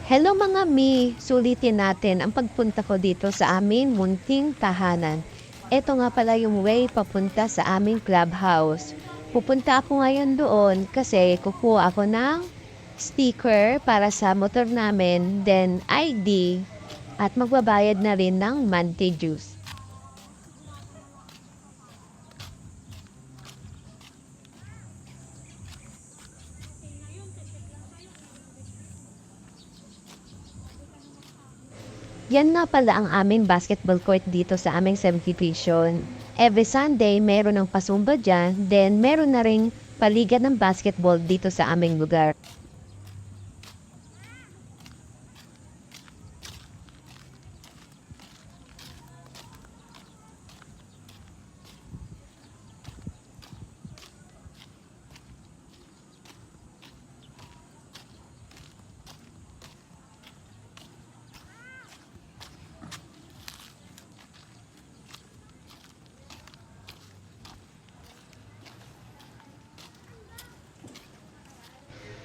Hello mga mi, sulitin natin ang pagpunta ko dito sa aming munting tahanan. Ito nga pala yung way papunta sa aming clubhouse. Pupunta ako ngayon doon kasi kukuha ako ng sticker para sa motor namin, then ID, at magbabayad na rin ng monthly dues. Yan nga pala ang aming basketball court dito sa aming subdivision. Every Sunday, meron ng pasumba dyan, then meron na ring paligan ng basketball dito sa aming lugar.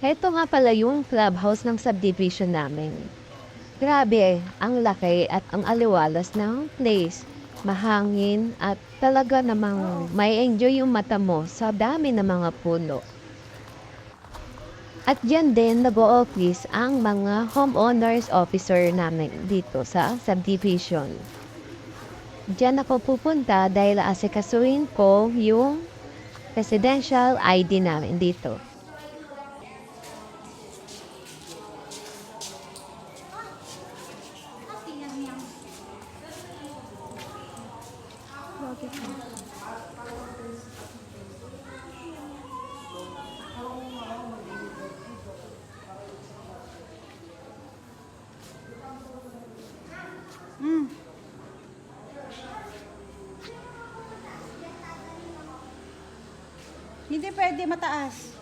Ito nga pala yung clubhouse ng subdivision namin. Grabe, ang laki at ang aliwalas ng place. Mahangin at talaga namang may enjoy yung mata mo sa dami ng mga puno. At dyan din nag-o-office ang mga homeowners officer namin dito sa subdivision. Diyan ako pupunta dahil asikasuhin ko yung residential ID namin dito. Hindi pwede mataas.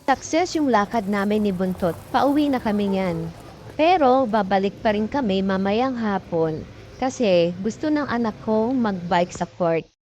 Success yung lakad namin ni Buntot. Pauwi na kami niyan. Pero babalik pa rin kami mamayang hapon kasi gusto ng anak ko mag-bike sa court.